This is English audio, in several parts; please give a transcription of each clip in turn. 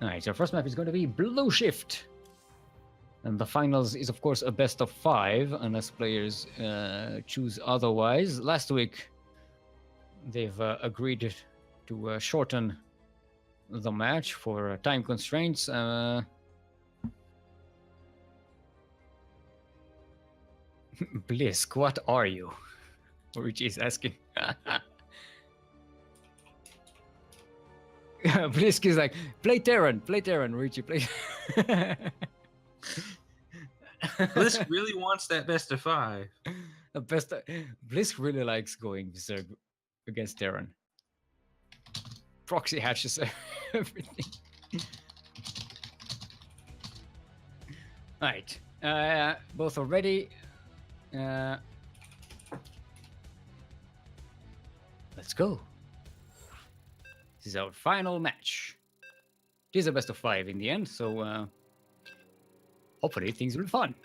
Alright, so first map is going to be Blue Shift. And the finals is, of course, a best of 5, unless players choose otherwise. Last week, they've agreed to shorten the match for time constraints. Blisk, what are you? Richie is asking. Blisk is like, play Terran, Richie, play. Blisk really wants that best of 5. The best. Blisk really likes going Zerg against Terran. Proxy hatches everything. Alright. Both are ready. Let's go. This is our final match. It is a best of 5 in the end, so hopefully things will be fun.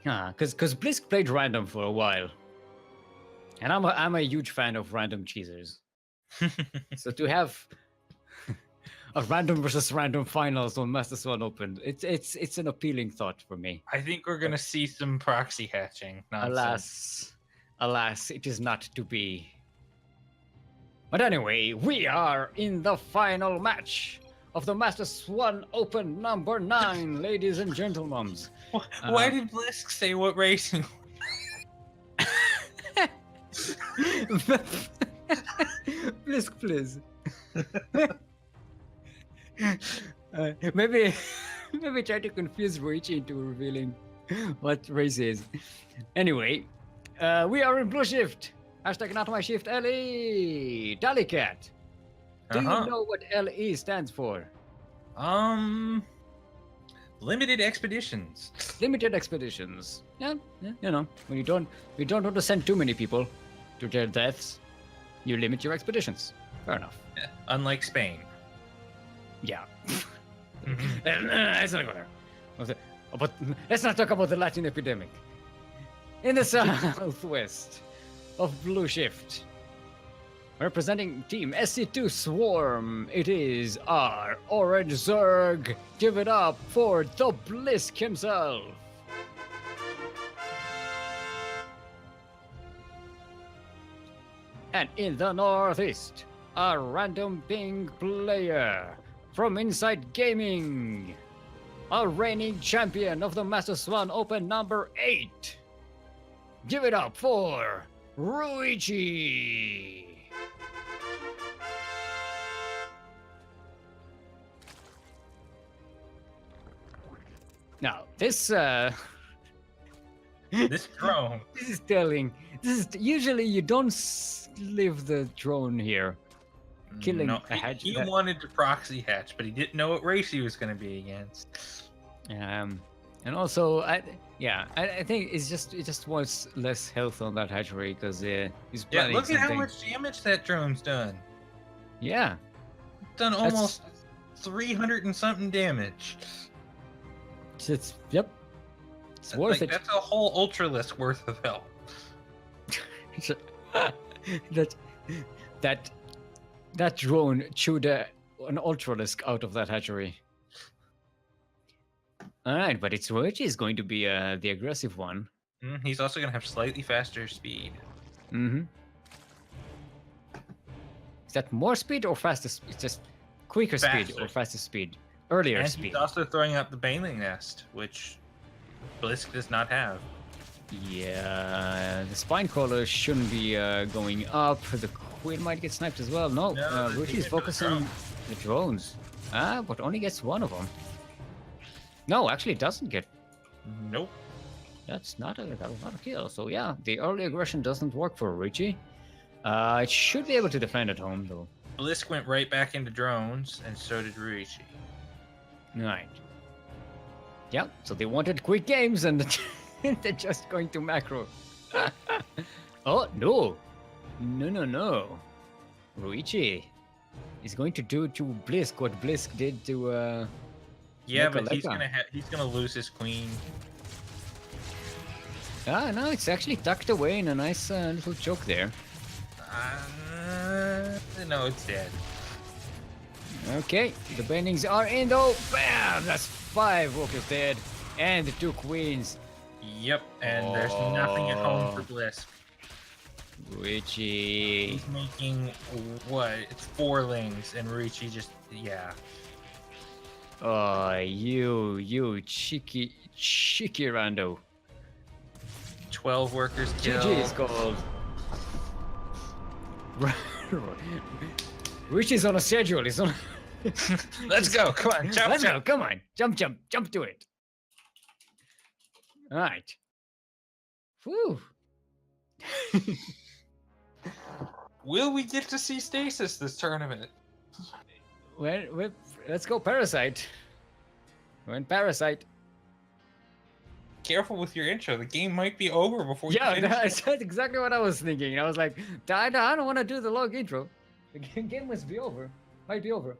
Because Blisk played random for a while, and I'm a huge fan of random cheesers. So to have a random versus random finals on Master Swan Open, it's an appealing thought for me. I think we're gonna see some proxy hatching. Nonsense. Alas, it is not to be. But anyway, we are in the final match of the Master Swan Open number 9, ladies and gentlemen. Why did Blisk say what racing? Blisk, please. Maybe try to confuse Ruichi into revealing what race is. Anyway, we are in Blue Shift. Hashtag not my shift LE. DallyCat. Do you know what LE stands for? Limited expeditions. Limited expeditions. Yeah, you know, when you don't want to send too many people to their deaths, you limit your expeditions. Fair enough. Yeah, unlike Spain. Yeah. Let's not go there. But let's not talk about the Latin epidemic. In the southwest of Blue Shift, representing Team SC2 Swarm, it is our Orange Zerg. Give it up for the Blisk himself. And in the northeast, a random ping player from Inside Gaming, a reigning champion of the Master Swan Open number 8. Give it up for Ruichi. Now, this This drone. This is usually you don't leave the drone here. Killing No, a hatch. he wanted to proxy hatch, but he didn't know what race he was going to be against. And also, I think it just wants less health on that hatchery because he's planning Look at how something. much damage that drone's done. Yeah, It's done almost 300 and something damage. it's yep. It's worth it. That's a whole Ultralisk worth of health. that drone chewed an Ultralisk out of that hatchery. All right, but it's which is going to be the aggressive one. He's also going to have slightly faster speed. Mm-hmm. Is that more speed or faster? It's just quicker speed or faster speed? Earlier And speed. he's also throwing up the Baneling Nest, which Blisk does not have. Yeah, the spine crawler shouldn't be going up. The queen might get sniped as well. No, Ruchi's focusing on the drones. But only gets one of them. No, actually it doesn't get. Nope. That was not a kill. So yeah, the early aggression doesn't work for Ruchi. It should be able to defend at home though. Blisk went right back into drones, and so did Ruichi. Right. Yeah, so they wanted quick games and they're just going to macro. Oh, no. No. Ruichi is going to do to Blisk what Blisk did to Yeah, Mecha but he's Lecha. gonna lose his queen. No, it's actually tucked away in a nice little choke there. No, it's dead. Okay, the bendings are in though. Bam! That's 5 walkers dead. And the 2 queens. Yep, and there's nothing at home for Oh. Blisk. Richie. He's making what? It's 4 lings, and Ruichi just yeah. Oh, you cheeky rando. 12 workers killed. GG is called. Richie's on a schedule. He's on. Let's go! Come on, jump! Let's go! jump. Come on! Jump to it! All right. Whew. Will we get to see Stasis this tournament? Well, let's go Parasite. We're in Parasite. Careful with your intro. The game might be over before you Yeah, finish. that's exactly what I was thinking. I was like, I don't want to do the long intro. The game must be over. Might be over.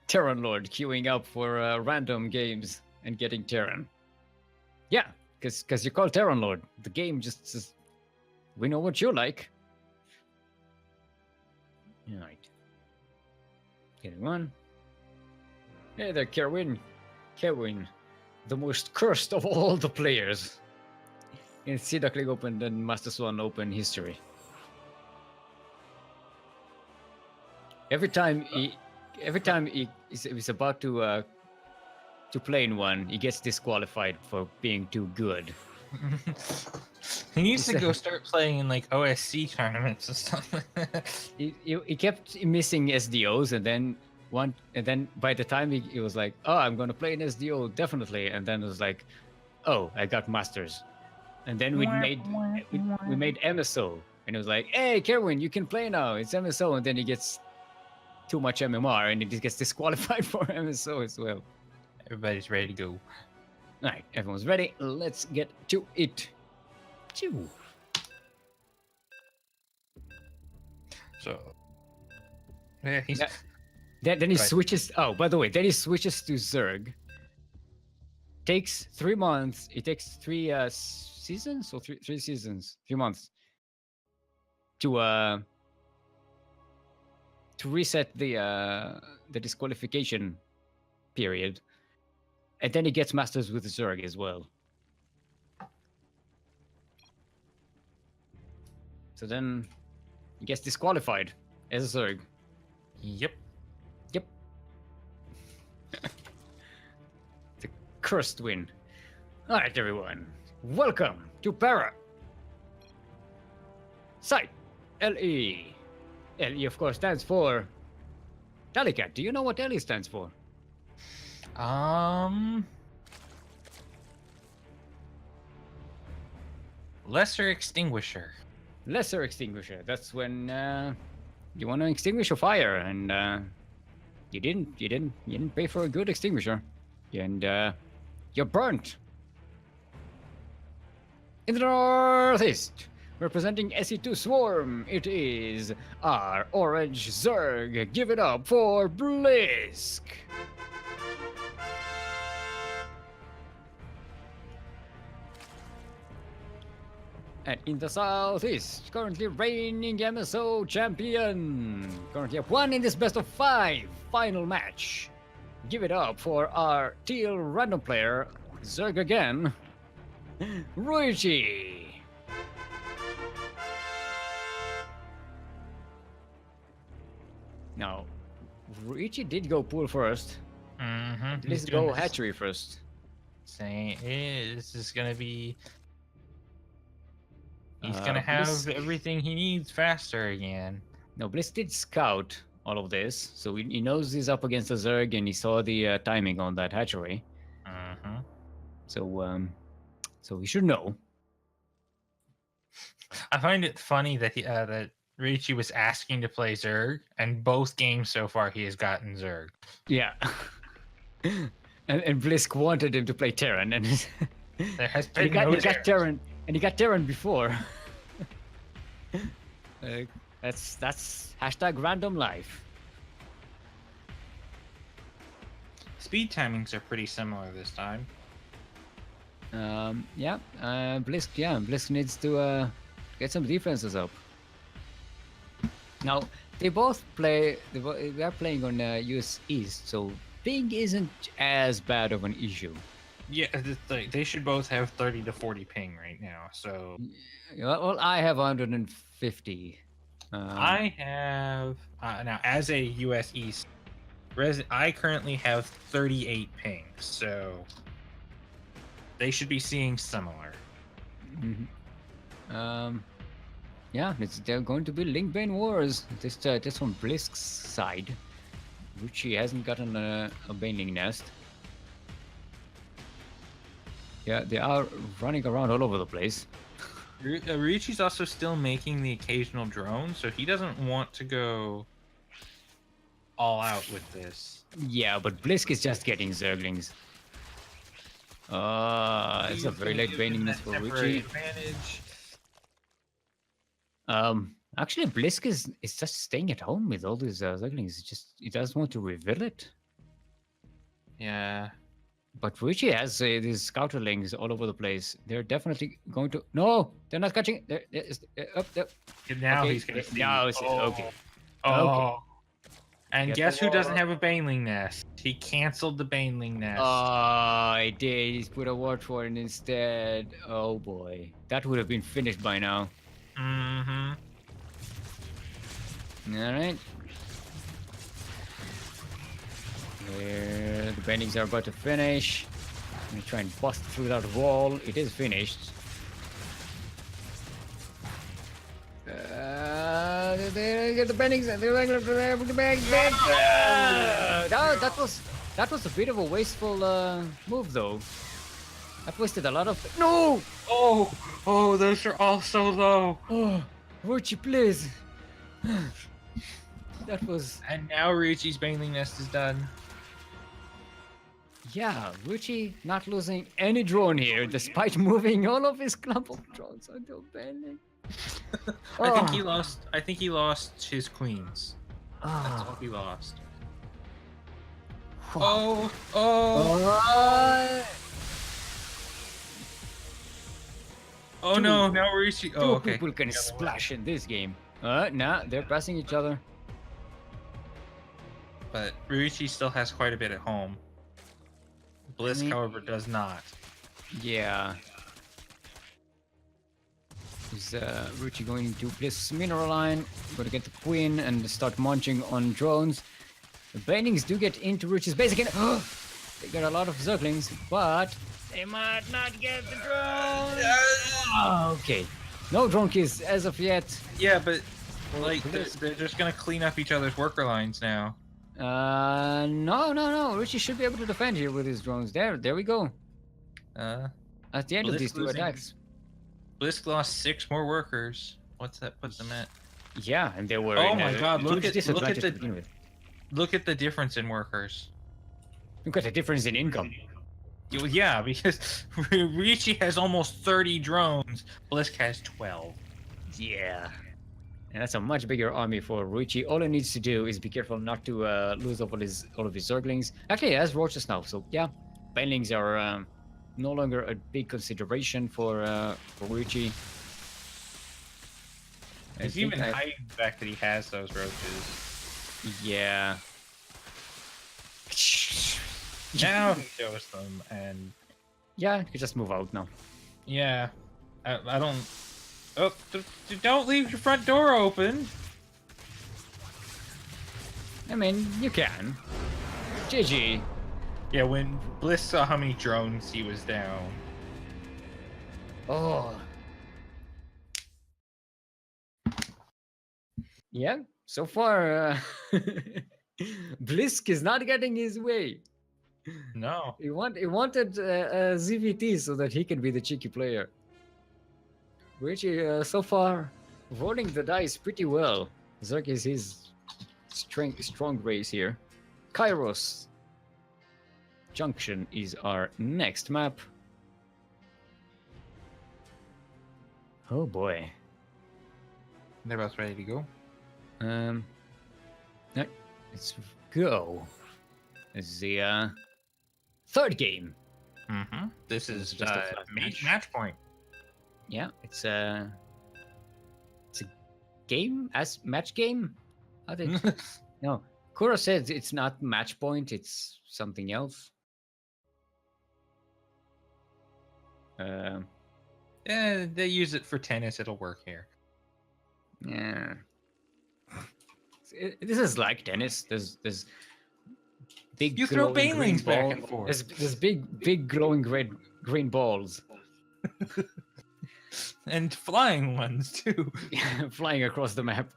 Terran Lord queuing up for random games and getting Terran. Yeah, because you call Terran Lord. The game just says, we know what you like. Alright. Getting one. Hey there, Kerwin. Kerwin, the most cursed of all the players in Duckling Open and Master Swan Open history. Every time he is about to play in one, he gets disqualified for being too good. He needs to go start playing in like OSC tournaments or something. He kept missing SDOs, and then by the time he was like, oh, I'm gonna play an SDO definitely, and then it was like, oh, I got Masters, and then we made MSO, and it was like, hey, Kerwin, you can play now. It's MSO, and then he gets too much MMR, and he just gets disqualified for MSO as well. Everybody's ready to go. All right, everyone's ready. Let's get to it. Chew. So, yeah, he's Then he Right. switches. Oh, by the way, then he switches to Zerg. Takes 3 months. It takes 3 seasons or 3 seasons, 3 months to reset the disqualification period, and then he gets Masters with Zerg as well. So then he gets disqualified as a Zerg. Yep. Yep. The cursed win. All right, everyone. Welcome to Para. Site LE. LE, of course, stands for DallyCat. Do you know what LE stands for? Lesser Extinguisher. Lesser extinguisher. That's when you want to extinguish a fire, and you didn't pay for a good extinguisher, and you're burnt. In the northeast, representing SE2 Swarm, it is our orange Zerg. Give it up for Blisk. And in the southeast, currently reigning MSO champion. Currently up 1 in this best of 5 final match. Give it up for our teal random player, Zerg again, Ruichi. Now, Ruichi did go pool first. Mm-hmm. Let's go hatchery first. Saying this is gonna be. He's gonna Bliss- have everything he needs faster again. No, Bliss did scout all of this, so he knows he's up against the Zerg, and he saw the timing on that hatchery. Mm-hmm. So he should know. I find it funny that that Richie was asking to play Zerg, and both games so far he has gotten Zerg. Yeah. and Blisk wanted him to play Terran, and There has he been got, no he got Zerg. Terran, and he got Terran before. That's hashtag random life. Speed timings are pretty similar this time. Yeah, Blisk. Yeah, Blisk needs to get some defenses up. Now they both play. They are playing on US East, so ping isn't as bad of an issue. Yeah, they should both have 30 to 40 ping right now. So Well, I have 150. I have now as a US East I currently have 38 ping. So they should be seeing similar. Yeah, they're going to be Link Bane Wars. This from Blisk's side. Ruchi hasn't gotten a Baneling nest. Yeah, they are running around all over the place. Richi's also still making the occasional drone, so he doesn't want to go all out with this. Yeah, but Blisk is just getting Zerglings. It's a very late Baneling nest for Ruchi. Advantage. Actually, Blisk is just staying at home with all these Zerglings. He doesn't want to reveal it. Yeah. But Ruchi has these scouterlings all over the place. They're definitely going to. No, they're not catching. They're up there. Now Okay, he's gonna see. now it's okay. Oh. Okay. And Get guess the who doesn't wall. have a Baneling nest? He canceled the Baneling nest. I did. He's put a Warthorn instead. Oh boy, that would have been finished by now. Mm-hmm. All right. The bendings are about to finish. Let me try and bust through that wall. It is finished. They get the bendings. That was a bit of a wasteful move, though. That wasted a lot of. No! Oh, those are all so low. Oh, Ruchi, please. That was. And now Richi's Baneling nest is done. Yeah, Ruchi not losing any drone here, despite moving all of his clump of drones onto bending. I think he lost his queens. That's Oh. what he lost. Oh. Oh no, now Richi. Oh, Two okay. people can splash in this game. Nah, they're passing each other. But Richi still has quite a bit at home. Blisk, however, does not. Yeah. Is Ruchi going into Blisk's mineral line? Gonna get the queen and start munching on drones. The Banings do get into Ruchi's base again. They got a lot of Zerglings, but they might not get the drone. Okay. No drone kills as of yet. Yeah, but like they're just gonna clean up each other's worker lines now. No. Ruchi should be able to defend here with his drones. There we go. At the end of these two attacks. Blisk lost 6 more workers. What's that put them at? Yeah, and they were. Oh in my God! Look at the the difference in workers. Look at the difference in income. Yeah, because Richi has almost 30 drones. Blisk has 12. Yeah. And that's a much bigger army for Ruchi. All he needs to do is be careful not to lose all of his Zerglings. Actually, he has Roaches now, so yeah. Banelings are no longer a big consideration for Ruchi. He's even hiding the fact that he has those roaches. Yeah. Now he shows them, and yeah, you can just move out now. yeah, I don't. Oh, don't leave your front door open. I mean, you can. GG. Yeah, when Bliss saw how many drones he was down. Oh. Yeah, so far, Blisk is not getting his way. No. He wanted a ZVT so that he can be the cheeky player. Which so far, rolling the dice pretty well. Zerg is his strong race here. Kairos Junction is our next map. Oh boy. They're both ready to go. Let's go. This is the third game This is just a flat match point. Yeah, it's a game as match game. I think no. Kuro says it's not match point; it's something else. Yeah, they use it for tennis. It'll work here. Yeah, this is like tennis. There's big. You throw glowing green banelings back ball- and forth. There's big glowing green balls And flying ones too. flying across the map.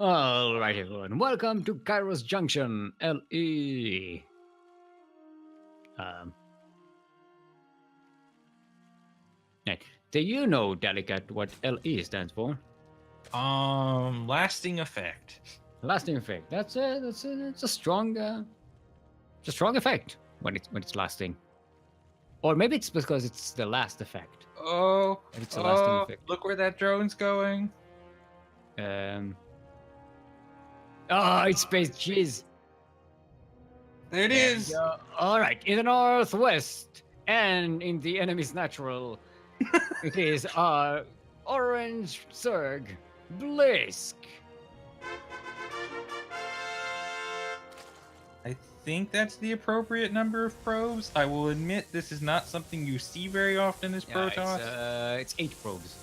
All right, everyone. Welcome to Kairos Junction, LE. Right. Do you know, DallyCat, what LE stands for? Lasting effect. Lasting effect. That's a strong effect when it's lasting. Or maybe it's because it's the last effect. Oh, Maybe it's a lasting effect. look where that drone's going. It's Space Cheese. There it is. All right, in the northwest and in the enemy's natural, it is our orange Zerg, Blisk. I think that's the appropriate number of probes. I will admit this is not something you see very often as Protoss. It's 8 probes.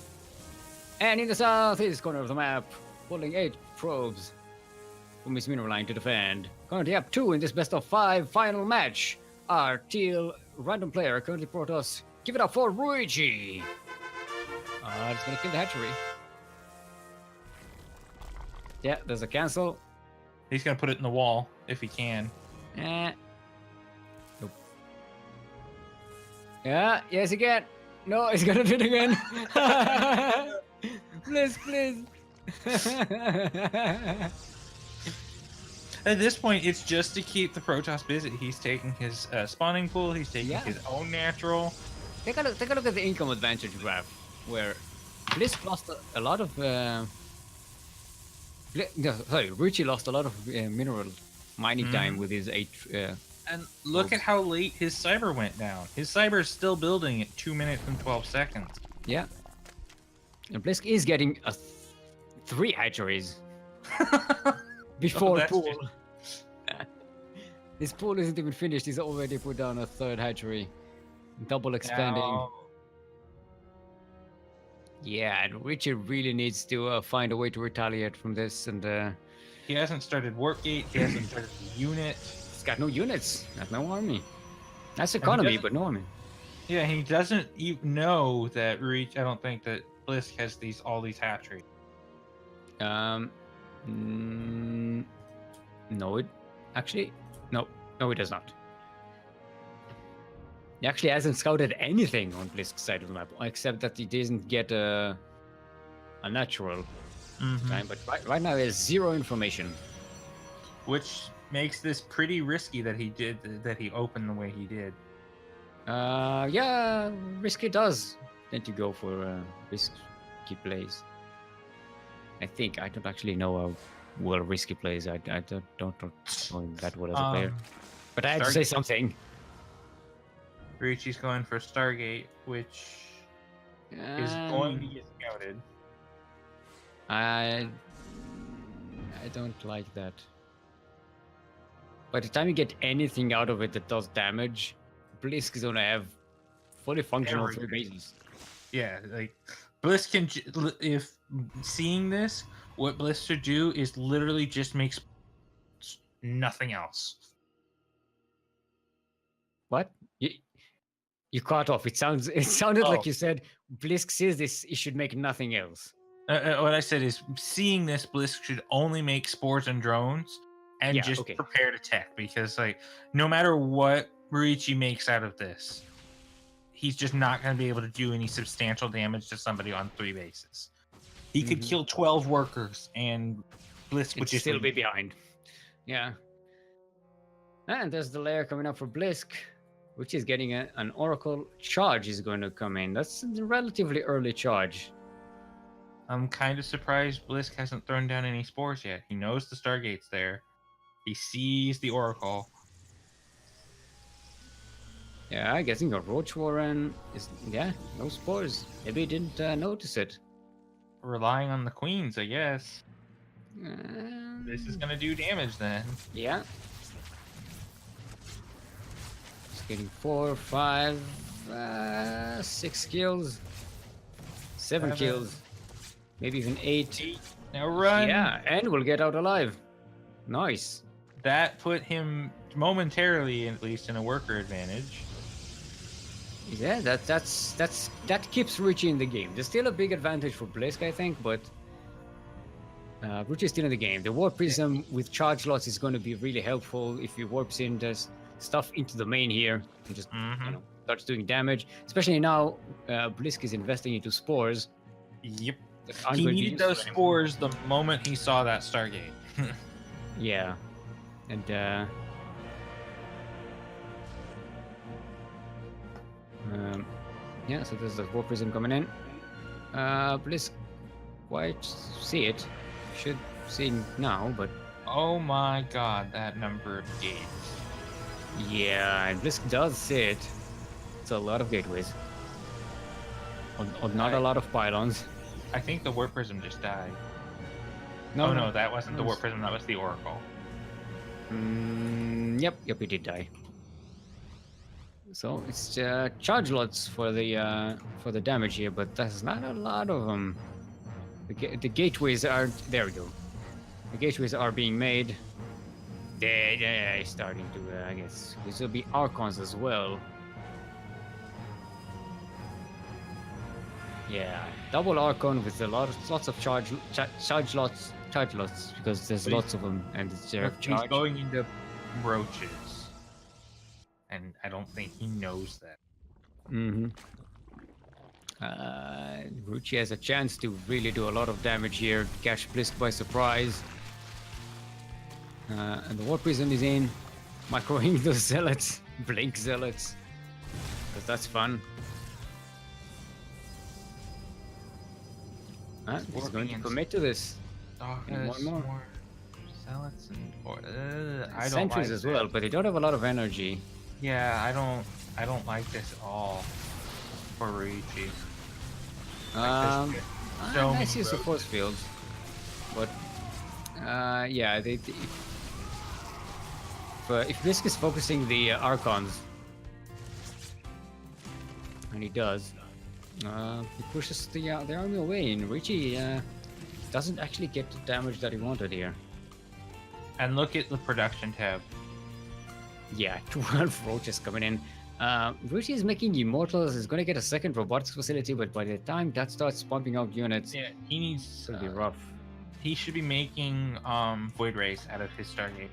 And in the southeast corner of the map, pulling 8 probes from his mineral line to defend. Currently up 2 in this best of 5 final match. Our teal random player, currently Protoss. Give it up for Ruichi. It's gonna kill the hatchery. Yeah, there's a cancel. He's gonna put it in the wall if he can. Nope. Yeah, yes again. No, he's gonna do it again. Please. At this point, it's just to keep the Protoss busy. He's taking his spawning pool. He's taking his own natural. Take a look at the income advantage graph, where Blisk lost a lot of. Ruchi lost a lot of mineral mining time with his 8. And look at how late his cyber went down. His cyber is still building at 2 minutes and 12 seconds. Yeah. And Blisk is getting 3 hatcheries before pool. His pool isn't even finished. He's already put down a 3rd hatchery. Double expanding. Now... Yeah, and Richard really needs to find a way to retaliate from this. And he hasn't started Warpgate. He hasn't started the unit. He's got no units. Got no army. That's economy, but no army. Yeah, he doesn't even know that Reach. I don't think that Blisk has all these hatcheries. No, it actually no, it does not. He actually hasn't scouted anything on Blisk's side of the map, except that he didn't get a natural time. But right now, he has 0 information, which makes this pretty risky that he opened the way he did. Yeah, risky does tend to go for risky plays. I don't actually know how well risky plays. I don't know that well as a player, but I had to say something. Richi's going for Stargate, which is going to get scouted. I don't like that. By the time you get anything out of it that does damage, Blisk is gonna have fully functional 3 bases. Yeah, like Blisk can, if seeing this, what Blisk should do is literally just make nothing else. What? You caught off. It sounded like you said Blisk sees this, he should make nothing else. What I said is, seeing this, Blisk should only make spores and drones and prepare to tech, because like no matter what Ruichi makes out of this, he's just not going to be able to do any substantial damage to somebody on 3 bases. He could kill 12 workers, and Blisk would just still be behind. Yeah. And there's the layer coming up for Blisk, which is getting an Oracle charge is going to come in. That's a relatively early charge. I'm kind of surprised Blisk hasn't thrown down any spores yet. He knows the Stargate's there. He sees the Oracle. Yeah, I'm guessing a Roach Warren is... Yeah, no spores. Maybe he didn't notice it. Relying on the queens, I guess. This is Um, gonna do damage then. Yeah. Just getting 4, 5, 6 kills. 7 kills. Maybe even 8. Now run! Yeah, and we'll get out alive. Nice. That put him momentarily, at least, in a worker advantage. Yeah, that keeps Richie in the game. There's still a big advantage for Blisk, I think, but Richie's still in the game. The Warp Prism with charge lots is going to be really helpful if he warps in there's stuff into the main here and just starts doing damage. Especially now, Blisk is investing into spores. Yep. He needed those spores the moment he saw that Stargate. Yeah, and yeah, so there's the Warp Prism coming in. Blisk quite see it. Should see it now, but oh my god, that number of gates. Yeah, and Blisk does see it. It's a lot of gateways. Not a lot of pylons. I think the Warp Prism just died. No, that wasn't the Warp Prism, that was the Oracle. Yep, it did die. So it's charge lots for the damage here, but there's not a lot of them. The gateways are... There we go. The gateways are being made. They're starting to, I guess. These will be Archons as well. Yeah, double Archon with lots of charge lots, because there's lots of them, and it's he's going into roaches, and I don't think he knows that. Ruchi has a chance to really do a lot of damage here, catch Blisk by surprise. And the Warp Prism is in, microing those zealots, blink zealots, because that's fun. He's going to commit to this. One more. Zealots and I don't Sentries like as well, but they don't have a lot of energy. Yeah, I don't like this at all for Ruichi. Nice use of force fields, but yeah, if Blisk is focusing the Archons, and he does, he pushes the army away, and Richie doesn't actually get the damage that he wanted here. And look at the production tab. Yeah, 12 roaches coming in. Richie is making Immortals. He's going to get a second robotics facility, but by the time that starts pumping out units, yeah, he needs to be rough. He should be making Void Race out of his Stargate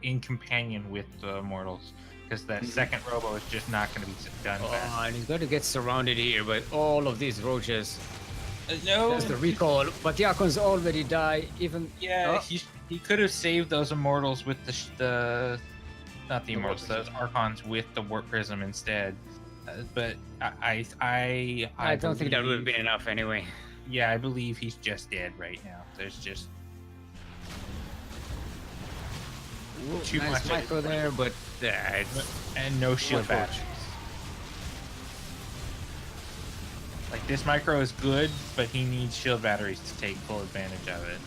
in companion with the Immortals, because that second robo is just not going to be done fast. And he's going to get surrounded here by all of these roaches. No, there's the recall, but the Archons already die. Even he could have saved those Immortals with the not the Immortals, those Archons with the Warp Prism instead. But I don't think that would have been enough anyway. Yeah, I believe he's just dead right now. There's just too nice much micro there, but and no shield batteries. Like, this micro is good, but he needs shield batteries to take full advantage of it.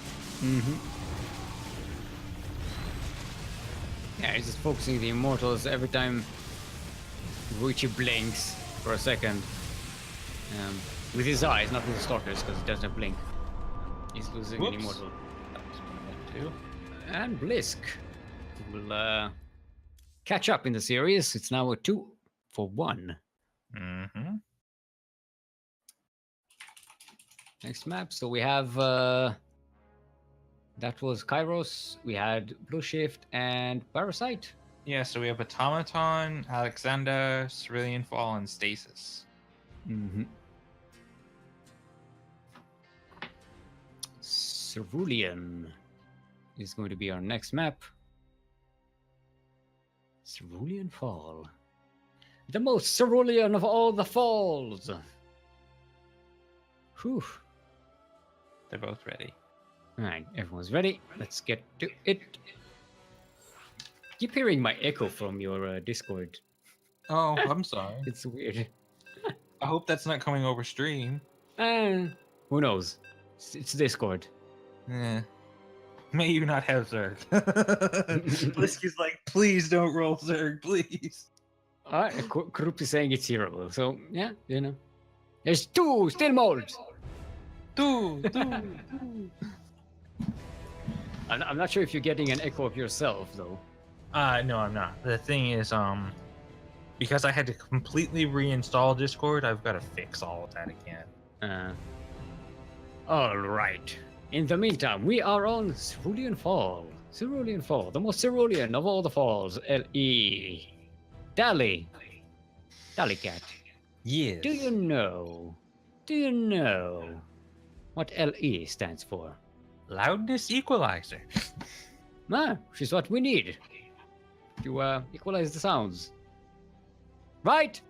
Yeah, he's just focusing the Immortals every time Ruichi blinks for a second. With his eyes, not with the Stalkers, because he doesn't blink. He's losing an Immortal. And Blisk will catch up in the series. It's now a 2-for-1. Next map. So we have that was Kairos. We had Blue Shift and Parasite. Yeah, so we have Automaton, Alexander, Cerulean Fall, and Stasis. Cerulean is going to be our next map. Cerulean Fall. The most cerulean of all the falls. Whew. They're both ready. Alright, everyone's ready. Let's get to it. Keep hearing my echo from your Discord. Oh, I'm sorry. It's weird. I hope that's not coming over stream. Who knows? It's Discord. Yeah. May you not have Zerg. Blisk is like, please don't roll Zerg, please. Krupp is saying it's heroable, so yeah, you know. There's 2 Steelmold! Two. I'm not sure if you're getting an echo of yourself, though. No, I'm not. The thing is, because I had to completely reinstall Discord, I've got to fix all of that again. All right. In the meantime, we are on Cerulean Fall. Cerulean Fall, the most cerulean of all the falls. L.E. DallyCat. Yes. Do you know what L.E. stands for? Loudness equalizer. Which is what we need to equalize the sounds. Right?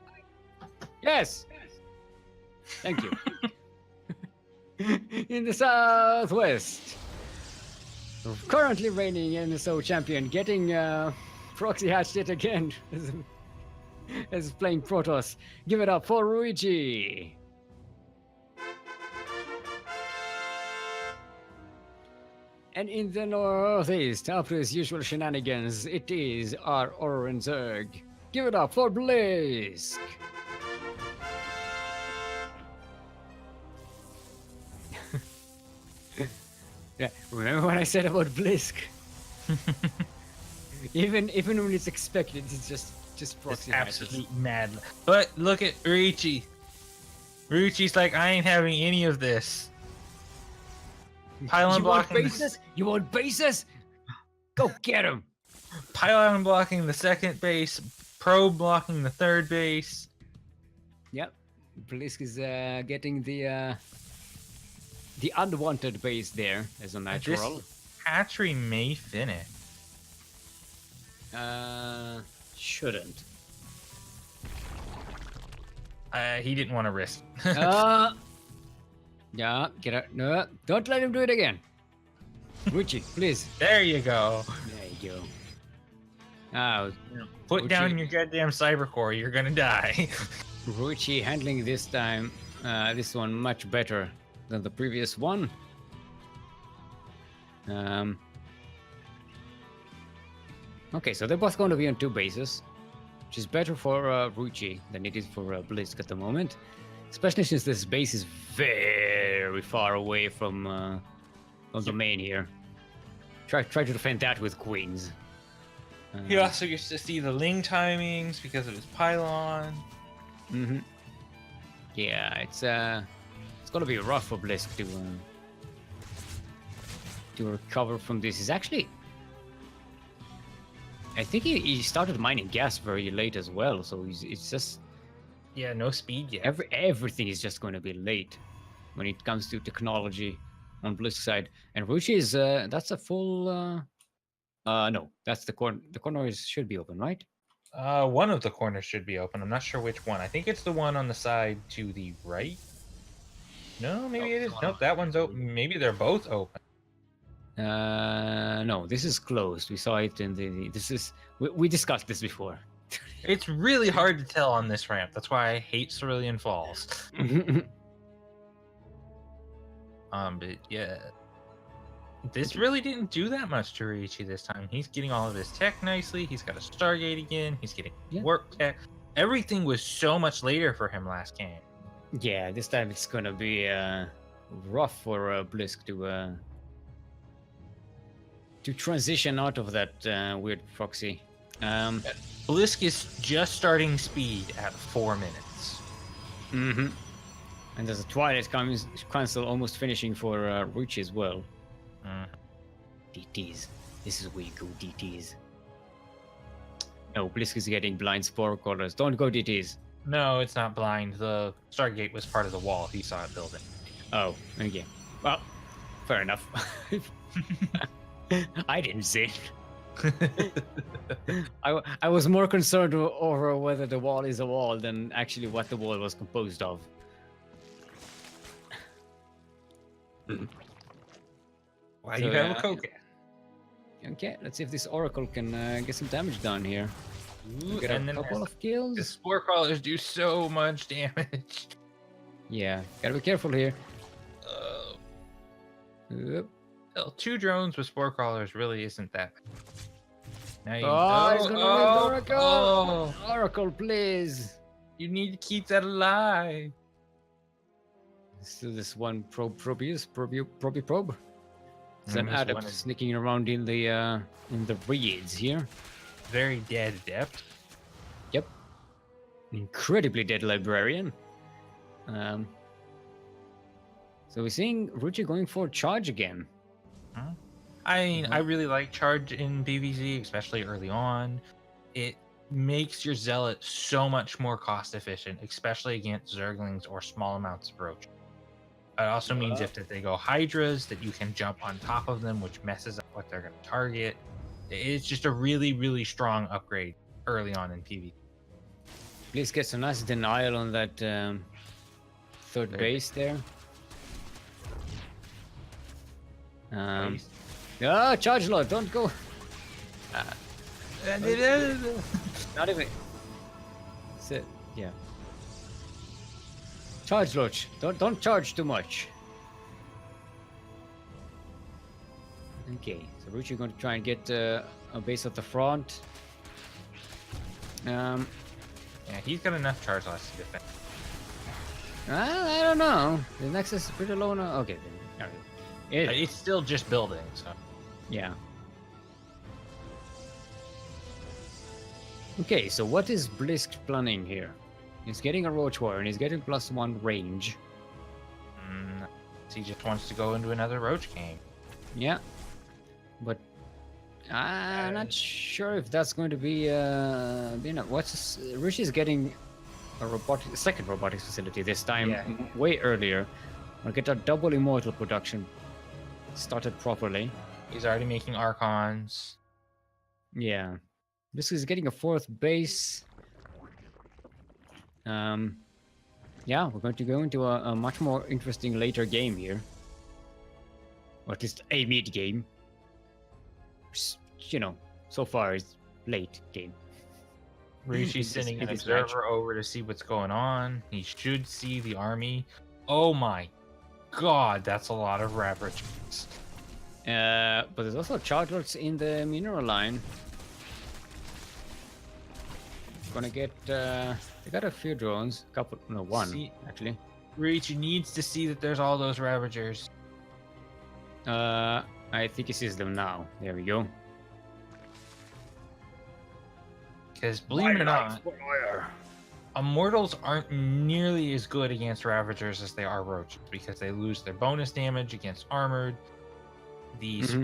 Yes. Thank you. In the southwest, currently reigning NSO champion, getting proxy hatched yet again as playing Protoss. Give it up for Ruichi. And in the northeast, after his usual shenanigans, it is our Orange Zerg. Give it up for Blisk. Yeah, remember what I said about Blisk? even when it's expected, it's just proxy. It's absolutely mad. But look at Ruichi. Ruichi's like, I ain't having any of this. Pylon blocking. You want bases? Go get him. Pylon blocking the second base. Probe blocking the third base. Yep. Blisk is getting the unwanted base there as a natural. This hatchery may finish. Shouldn't. He didn't want to risk. Yeah, get out. No, don't let him do it again. Ruchi, please. There you go. There you go. Oh, Put down your goddamn cyber core. You're gonna die. Ruchi handling this time, this one much better than the previous one. Okay, so they're both going to be on 2 bases, which is better for Ruchi than it is for Blisk at the moment. Especially since this base is very far away from the main here. Try to defend that with queens. He also gets to see the Ling timings because of his pylon. Mm-hmm. Yeah, it's gonna be rough for Blisk to recover from this. He's actually, I think he started mining gas very late as well, so it's just. Yeah, no speed yet. Everything is just going to be late when it comes to technology on Blisk side. And Ruchi is that's a full. No, that's the corner. The corner should be open, right? One of the corners should be open. I'm not sure which one. I think it's the one on the side to the right. No, maybe it is. Nope, that one's open. Maybe they're both open. No, this is closed. We saw it in the. This is we discussed this before. It's really hard to tell on this ramp. That's why I hate Cerulean Falls. But yeah, this really didn't do that much to Riichi this time. He's getting all of his tech nicely. He's got a Stargate again. He's getting work tech. Everything was so much later for him last game. Yeah, this time it's gonna be rough for Blisk to transition out of that weird proxy. Blisk is just starting speed at 4 minutes. Mm-hmm. And there's a Twilight Council almost finishing for Ruchi as well. DTs. This is where you go, DTs. No, Blisk is getting blind spore colors. Don't go DTs. No, it's not blind. The Stargate was part of the wall. He saw it building. Oh, okay. Well, fair enough. I didn't see it. I was more concerned over whether the wall is a wall than actually what the wall was composed of. Why do you have a Coca? Okay, let's see if this Oracle can get some damage done here. Ooh, Get and a then couple of the kills. spore crawlers do so much damage. Yeah, gotta be careful here. Yep. Well, 2 drones with spore crawlers really isn't that bad. Now you, He's gonna live the Oracle! oh. Oracle, please! You need to keep that alive. Still this one probe. It's an this adept one is sneaking around in the reeds here. very dead adept. Yep. Incredibly dead librarian. So we're seeing Ruchi going for charge again. I mean, I really like charge in PvZ, especially early on. It makes your zealot so much more cost efficient, especially against zerglings or small amounts of roach. It also means if they go hydras, that you can jump on top of them, which messes up what they're going to target. It's just a really, really strong upgrade early on in PvP. Please get some nice denial on that third base there. Charge load, don't go. Not even. Sit. Yeah. Charge load. Don't charge too much. Okay, so Ruchi going to try and get a base at the front. Yeah, he's got enough charge loss to defend. I don't know. The Nexus is pretty low now. Okay, then. All right. It's still just building, so. Yeah. Okay, so what is Blisk planning here? He's getting a Roach Warrior and he's getting +1 range. He just wants to go into another Roach game. Yeah. But I'm not sure if that's going to be what's Rishi's getting a second robotics facility this time, way earlier. We'll get a double immortal production started properly. He's already making Archons. Yeah. This is getting a 4th base. Yeah, we're going to go into a much more interesting later game here. Or at least a mid game. You know, so far it's late game. Rishi's sending an observer over to see what's going on. He should see the army. Oh my god, that's a lot of Ravagers. But there's also chargers in the mineral line. Gonna get they got a few drones, one actually. Rishi needs to see that there's all those Ravagers. I think he sees them now. There we go. Because believe it or not, Immortals aren't nearly as good against Ravagers as they are Roaches because they lose their bonus damage against armored. These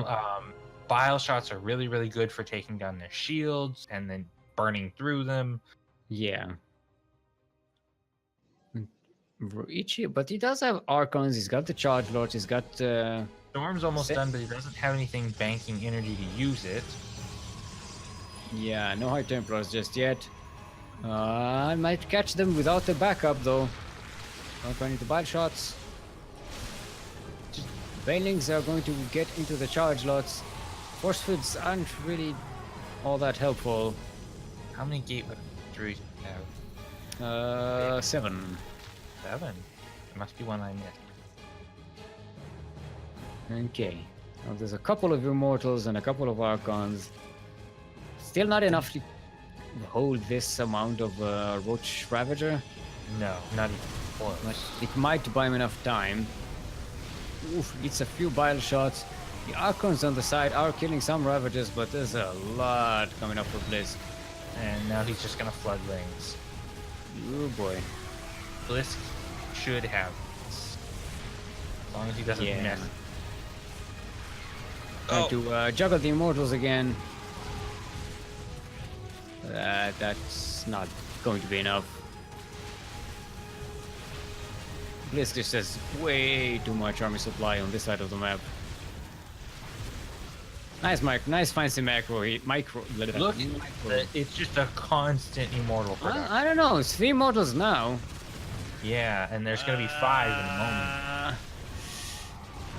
bile shots are really, really good for taking down their shields and then burning through them. Yeah. But he does have Archons, he's got the Charge Lords, he's got... Storm's almost done, but he doesn't have anything banking energy to use it. Yeah, no High Templars just yet. I might catch them without the backup though. Not running the bile shots. Banelings are going to get into the charge lots. Force fields aren't really all that helpful. How many gateway druids do you have? 7. 7? There must be one I missed. Okay. Well, there's a couple of Immortals and a couple of Archons. Still not enough to hold this amount of Roach Ravager. No, not even close. But it might buy him enough time. Oof, it's a few bile shots. The Archons on the side are killing some Ravagers, but there's a lot coming up for Blisk. And now he's just gonna flood rings. Oh boy. Blisk should have this. As long as he doesn't miss. Trying to juggle the Immortals again. That's not going to be enough. Blisk just has way too much army supply on this side of the map. Nice fancy macro. Look, it's just a constant immortal production. I don't know. It's 3 Immortals now. Yeah, and there's gonna be 5 in a moment.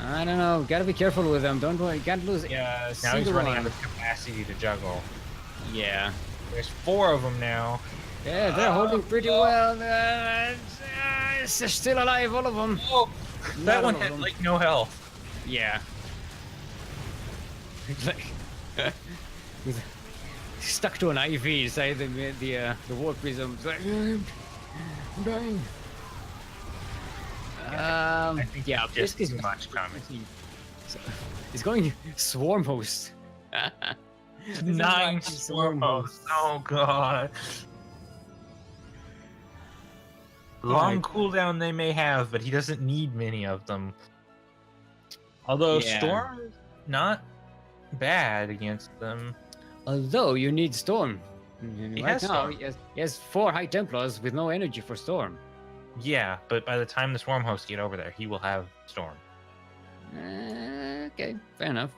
I don't know. Gotta be careful with them. Don't worry. Can't lose. Yeah, now he's running out of capacity to juggle. Yeah. There's 4 of them now. Yeah, they're holding pretty well. They're still alive, all of them. Oh, that one had like no health. Yeah. Like stuck to an IV inside the warp prism. It's like, I'm dying. I think yeah, just too much coming. It's going swarm host. 9 swarm hosts. Oh god. Long cooldown they may have, but he doesn't need many of them. Although Storm is not bad against them. Although you need Storm. He has Storm. He has 4 High Templars with no energy for Storm. Yeah, but by the time the Swarm hosts get over there, he will have Storm. Okay, fair enough.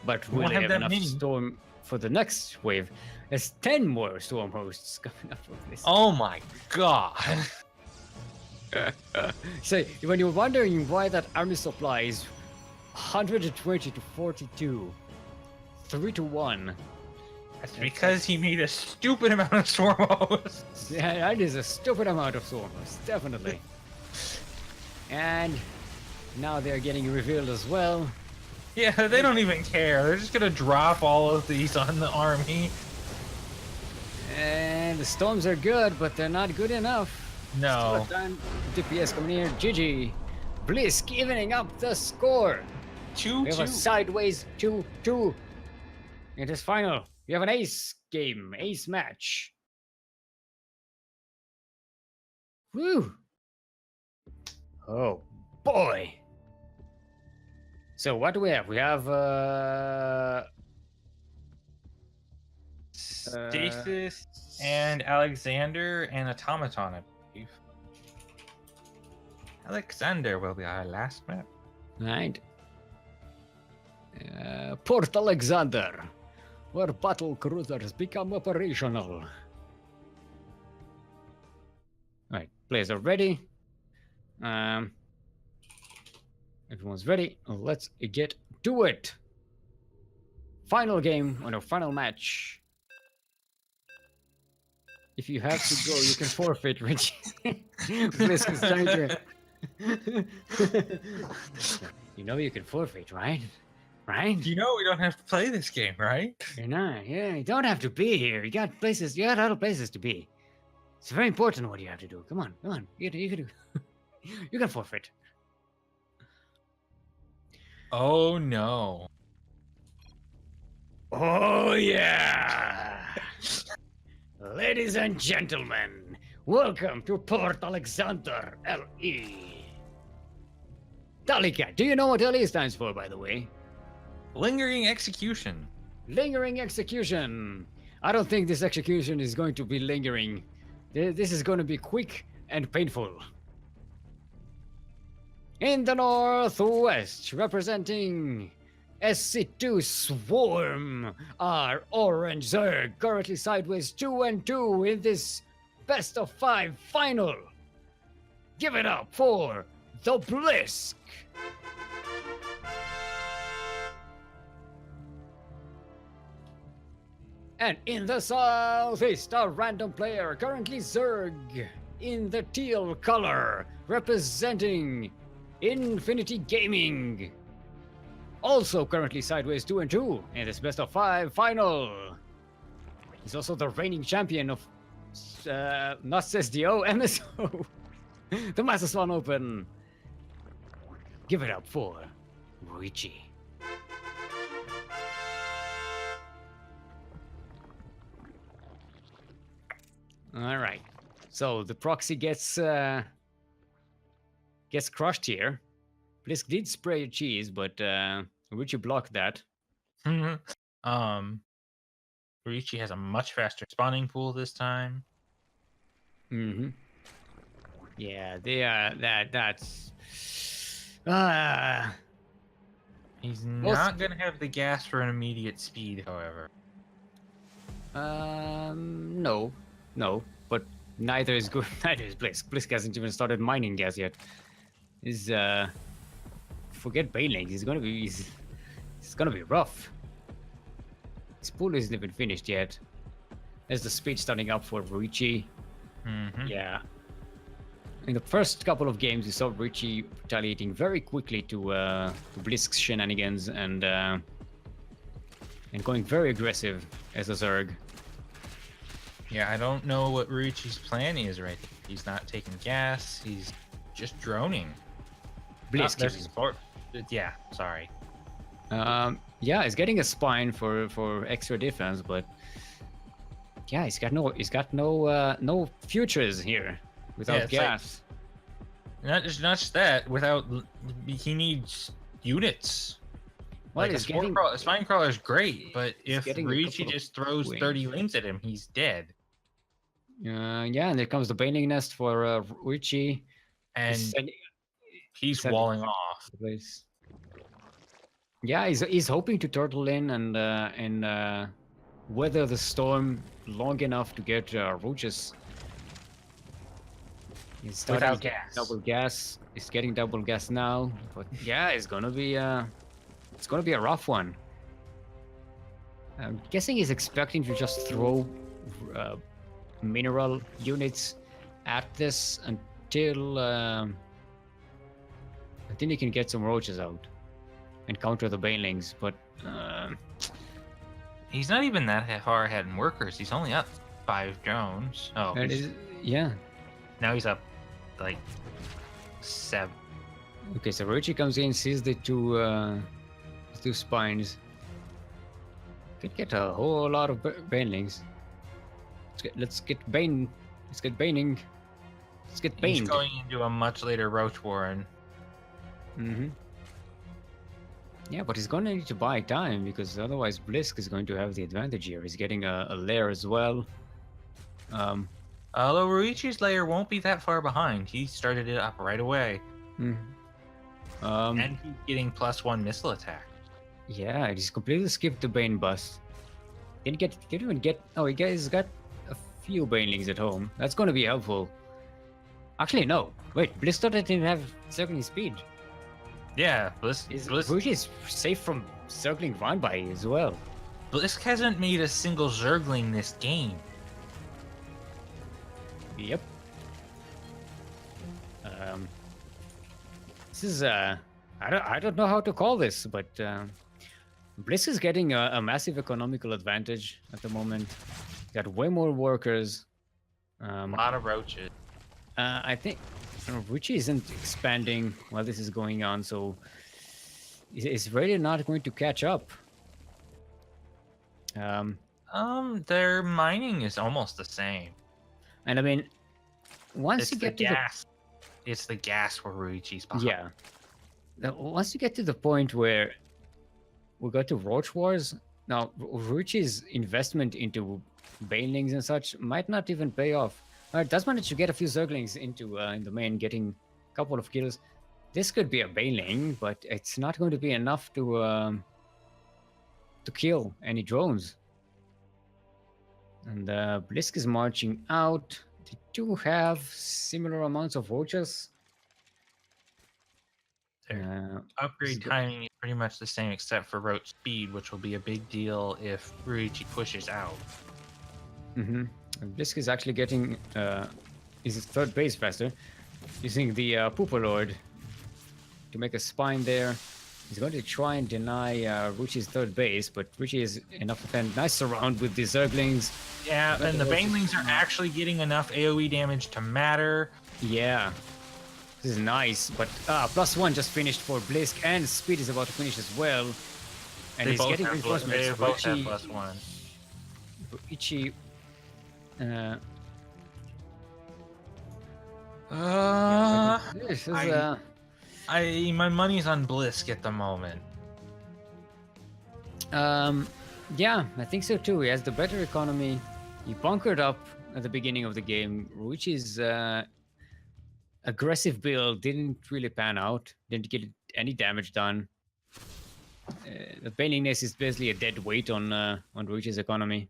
But We will won't they have have that enough many. Storm for the next wave? There's 10 more Storm hosts coming up with this. Oh my god. So when you're wondering why that army supply is 120 to 42, 3 to 1. That's because he made a stupid amount of Swarm hosts. Yeah, that is a stupid amount of Storm hosts, definitely. And now they're getting revealed as well. Yeah, they don't even care. They're just gonna drop all of these on the army. And the Storms are good, but they're not good enough. No. Still time. DPS coming here. GG. Blisk evening up the score. 2-2. We have a sideways 2-2. It is final. We have an ace game, ace match. Woo! Oh boy. So what do we have? We have Stasis and Alexander and Automaton, I believe. Alexander will be our last map. right. Port Alexander, where battle cruisers become operational. Right, players are ready. Everyone's ready. Let's get to it. Final game or no, final match. If you have to go, you can forfeit, Richie. Blisk is trying to. You know you can forfeit, right? Right? You know we don't have to play this game, right? You're not. Yeah, you don't have to be here. You got places. You got other places to be. It's very important what you have to do. Come on, come on. You can do. You can forfeit. Oh no. Oh yeah. Ladies and gentlemen, welcome to Port Alexander, LE. DallyCat. Do you know what LE stands for, by the way? Lingering execution. Lingering execution. I don't think this execution is going to be lingering. This is going to be quick and painful. In the northwest, representing SC2 Swarm, our Orange Zerg, currently sideways 2-2 in this best of 5 final. Give it up for the Blisk. And in the southeast, a random player, currently Zerg, in the teal color, representing Infinity Gaming. Also currently sideways 2-2 in this best of 5 final. He's also the reigning champion of not SDO, MSO. The Master Swan Open. Give it up for Richie. All right. So the proxy gets crushed here. Blisk did spray cheese, but Richie blocked that. Richie has a much faster spawning pool this time. Mm-hmm. Yeah, they are. That's. He's not gonna have the gas for an immediate speed, however. No, but neither is good. Neither is Blisk. Blisk hasn't even started mining gas yet. Is forget Banelings. He's gonna be rough. His pool isn't even finished yet. Is the speed starting up for Ruichi? Mm-hmm. Yeah. In the first couple of games, we saw Ruichi retaliating very quickly to Blisk's shenanigans and going very aggressive as a Zerg. Yeah, I don't know what Ruichi's plan is right now. He's not taking gas. He's just droning. Blisk. There's support. Yeah, sorry. Yeah, he's getting a spine for extra defense, but yeah, he's got no futures here without gas. Not just that. Without, he needs units. Well, like a spine crawler is great, but if Ruichi just throws wings. 30 wings at him, he's dead. Yeah, and there comes the Baning Nest for Ruichi. And he's walling off. Yeah, he's hoping to turtle in and weather the storm long enough to get Roaches. He's without gas. Double gas. He's getting double gas now, but yeah, it's gonna be a rough one. I'm guessing he's expecting to just throw mineral units at this until he can get some roaches out and counter the banelings, but he's not even that far ahead in workers. He's only up 5 drones. Oh, yeah. Now he's up like 7. Okay, so Ruichi comes in, sees the two spines. Could get a whole lot of banelings. Let's get baning. Let's get baned. He's going into a much later roach warren. Mm-hmm. Yeah, but he's going to need to buy time because otherwise Blisk is going to have the advantage here. He's getting a lair as well. Although Ruichi's lair won't be that far behind. He started it up right away. Mm-hmm. And he's getting +1 missile attack. Yeah, he's completely skipped the Bane bust. Didn't even get. Oh, he's got a few banelings at home. That's going to be helpful. Actually, no. Wait, Blisk didn't have circling speed. Yeah, Blisk is safe from circling run by as well. Blisk hasn't made a single Zergling this game. Yep. This is I don't know how to call this, but Blisk is getting a massive economical advantage at the moment. Got way more workers. A lot of roaches. I think Ruichi isn't expanding while this is going on, so it's really not going to catch up. Their mining is almost the same. And I mean, once you get to gas, it's the gas where Ruichi's behind. Yeah. Once you get to the point where we go to Roach Wars, now Ruichi's investment into banelings and such might not even pay off. Alright, does manage to get a few Zerglings into in the main, getting a couple of kills. This could be a baneling, but it's not going to be enough to kill any drones. And Blisk is marching out. They do have similar amounts of roaches. Upgrade timing is pretty much the same except for roach speed, which will be a big deal if Ruichi pushes out. Mm-hmm. Blisk is actually getting his third base faster, using the Pooper Lord to make a spine there. He's going to try and deny Ruichi's third base, but Ruichi is enough to defend. Nice surround with the Zerglings. Yeah, and the banelings are actually getting enough AoE damage to matter. Yeah. This is nice, but +1 just finished for Blisk, and speed is about to finish as well. And he's getting reinforcements. They both have +1. Ruichi. This is my money's on Blisk at the moment. Yeah, I think so too. He has the better economy. He bunkered up at the beginning of the game. Ruichi's aggressive build didn't really pan out. Didn't get any damage done. The Baningness is basically a dead weight on Ruichi's economy.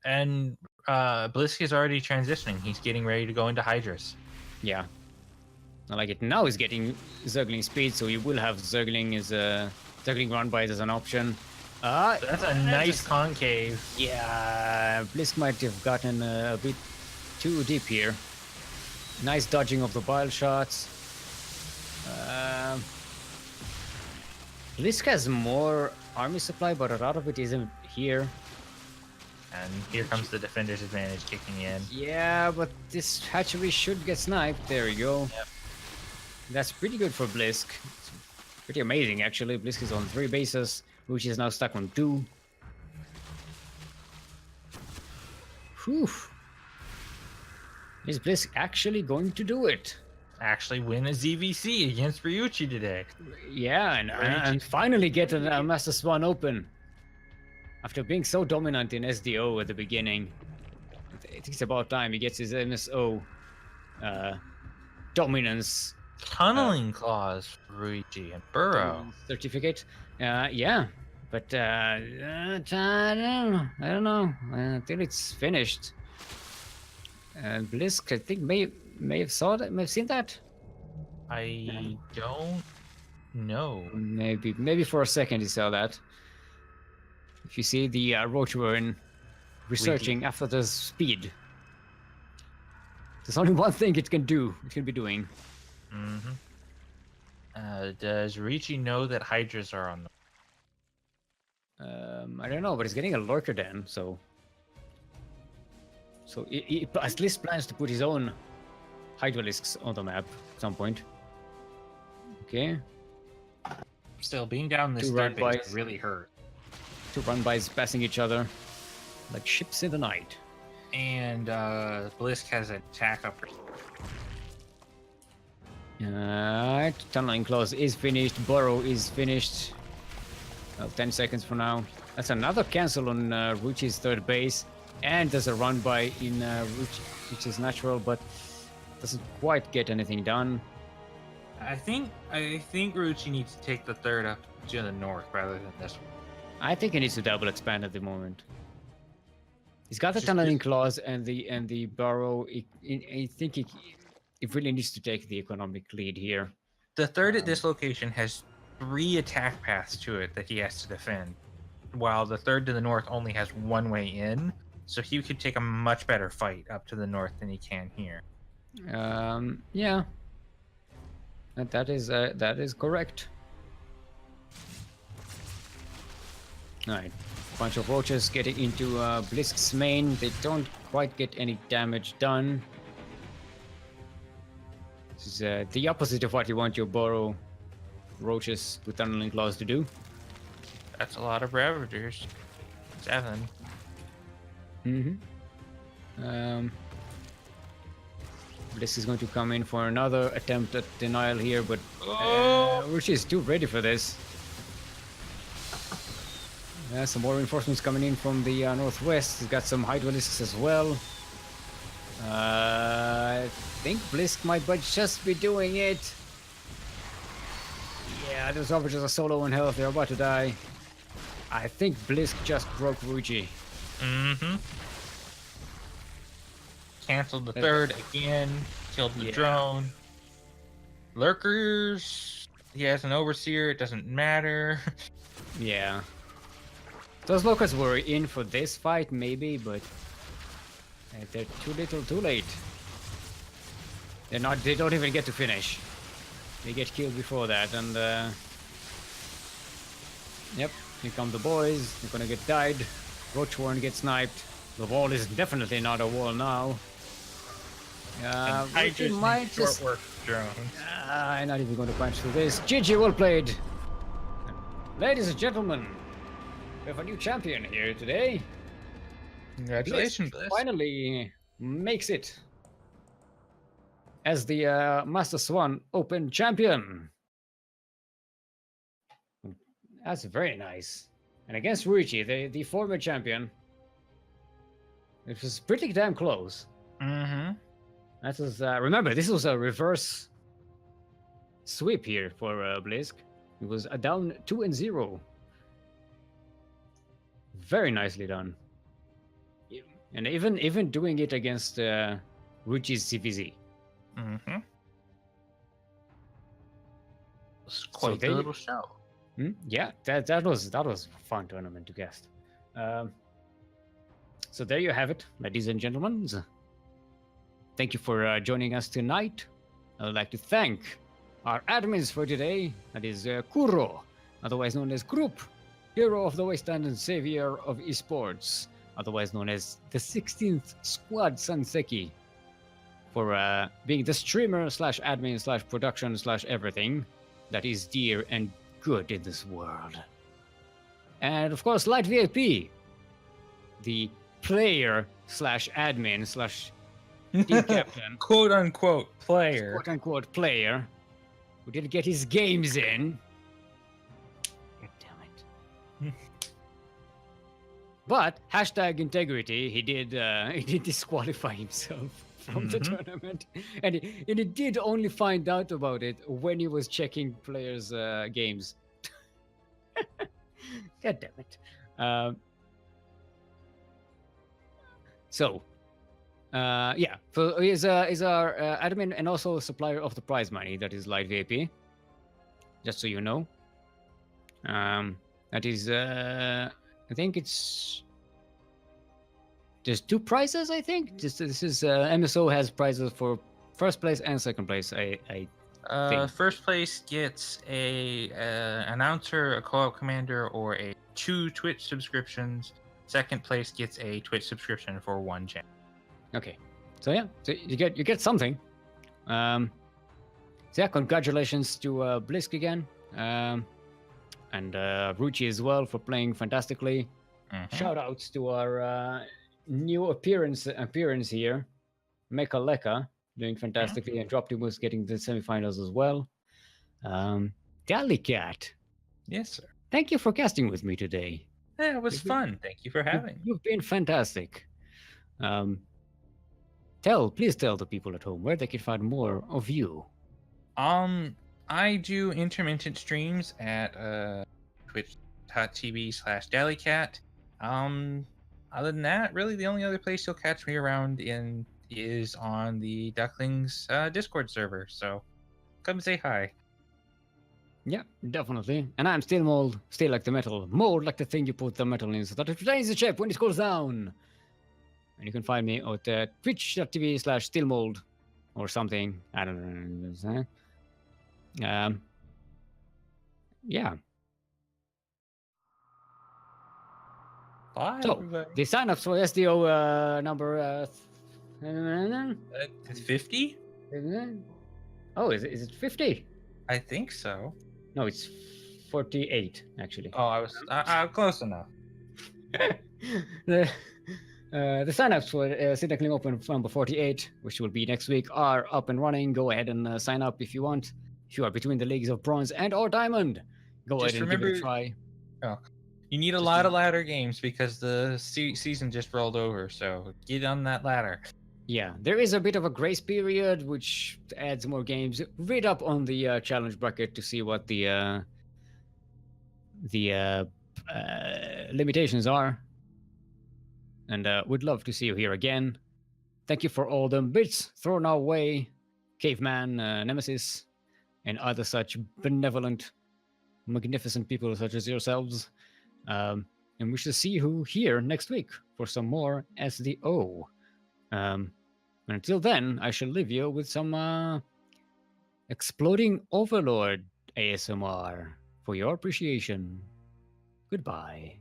And Blisk is already transitioning. He's getting ready to go into Hydras. Yeah. I like it. Now he's getting Zergling speed, so he will have Zergling as Zergling run bys as an option. That's a nice concave. Yeah, Blisk might have gotten a bit too deep here. Nice dodging of the bile shots. Blisk has more army supply, but a lot of it isn't here. And here comes the defender's advantage kicking in. Yeah, but this hatchery should get sniped. There we go. Yep. That's pretty good for Blisk. It's pretty amazing, actually. Blisk is on 3 bases, which is now stuck on 2. Whew. Is Blisk actually going to do it? Actually win a ZVC against Ryuchi today. Yeah, and finally get a Master Swan Open. After being so dominant in SDO at the beginning, I think it's about time he gets his MSO dominance. Tunneling clause for Ryuchi and Burrow. Certificate. Yeah, but I don't know until it's finished. Blisk, I think may have seen that. I don't know. Maybe for a second he saw that. If you see the roach we're researching after the speed, there's only one thing it can do. It can be doing. Mm-hmm. Does Ryuchi know that hydras are on the? I don't know, but he's getting a lurker then, so he at least plans to put his own hydralisks on the map at some point. Okay. Still, being down this third base really hurt. 2 run-bys passing each other like ships in the night. And Blisk has an attack up. Alright, tunneling clause is finished. Burrow is finished. Well, 10 seconds for now. That's another cancel on Ruchi's third base. And there's a run-by in Ruchi, which is natural, but doesn't quite get anything done. I think Ryuchi needs to take the third up to the north rather than this one. I think he needs to double expand at the moment. He's got the tunneling clause and the Burrow. I think he really needs to take the economic lead here. The third at this location has 3 attack paths to it that he has to defend, while the third to the north only has 1 way in. So he could take a much better fight up to the north than he can here. Yeah. That is correct. Alright, bunch of roaches getting into Blisk's main. They don't quite get any damage done. This is the opposite of what you want your Burrow roaches with tunneling claws to do. That's a lot of Ravagers. 7. Blisk is going to come in for another attempt at denial here, but Ruchi is too ready for this. Some more reinforcements coming in from the northwest. He's got some hydralisks as well. I think Blisk might just be doing it. Yeah, those Ravagers are so low in health, they're about to die. I think Blisk just broke Ruchi. Canceled the third again. Killed the drone. Lurkers. He has an overseer. It doesn't matter. Yeah. Those locals were in for this fight, maybe, but they're too little, too late. They're not. They don't even get to finish. They get killed before that, and yep, here come the boys. They're gonna get died. Roachworn gets sniped. The wall is definitely not a wall now. Hydras might just work drones. I'm not even going to punch through this. GG, well played. Ladies and gentlemen, we have a new champion here today. Congratulations, Blisk. Finally makes it as the Master Swan Open champion. That's very nice. And against Ryuchi, the former champion, it was pretty damn close. That was remember, this was a reverse sweep here for Blisk. It was a down 2-0. Very nicely done. And even doing it against Ryuchi's CVZ. It's quite a little show. Yeah, that was a fun tournament to guest. So there you have it, ladies and gentlemen. Thank you for joining us tonight. I would like to thank our admins for today. That is Kuro, otherwise known as Group, hero of the West End and savior of esports, otherwise known as the 16th Squad Sanseki, for being the streamer slash admin slash production slash everything that is dear and good in this world. And of course, Light VIP, the player slash admin slash team captain, quote unquote player, quote unquote player, who didn't get his games in. God damn it. But hashtag integrity, he did disqualify himself from the tournament, and he did only find out about it when he was checking players' games. God damn it. Yeah, so he's our admin and also supplier of the prize money. That is Light VIP. Just so you know. That is, I think it's. There's 2 prizes, I think. This is MSO has prizes for first place and second place. I think. First place gets a announcer, a co-op commander, or 2 Twitch subscriptions. Second place gets a Twitch subscription for 1 channel. Okay, so yeah, so you get something. So yeah, congratulations to Blisk again, and Ruchi as well for playing fantastically. Shout outs to our new appearance here, Mecha Leka doing fantastically, and Droptimus getting the semifinals as well. DallyCat, yes sir. Thank you for casting with me today. Yeah, it was fun. Thank you for having me. You've been fantastic. Please tell the people at home where they can find more of you. I do intermittent streams at twitch.tv/DallyCat. Other than that, really the only other place you'll catch me around is on the Ducklings Discord server. So come say hi. Yeah, definitely. And I'm Steelmold, steel like the metal, mold like the thing you put the metal in, so that it retains the chip when it goes down. And you can find me at twitch.tv/Steelmold or something. I don't know. Yeah. Bye. So, everybody. the sign-ups for SDO number 50? Oh, is it 50? I think so. No, it's 48 actually. Oh, I was close enough. The signups for Duckling Open number 48, which will be next week, are up and running. Go ahead and sign up if you want. If you are between the leagues of bronze and or diamond, go ahead and give it a try. Oh, you need a lot of ladder games because the season just rolled over. So get on that ladder. Yeah, there is a bit of a grace period, which adds more games. Read up on the challenge bracket to see what the limitations are. And we'd love to see you here again. Thank you for all the bits thrown our way, Caveman, Nemesis, and other such benevolent, magnificent people such as yourselves. And we shall see you here next week for some more SDO. Until then, I shall leave you with some Exploding Overlord ASMR for your appreciation. Goodbye.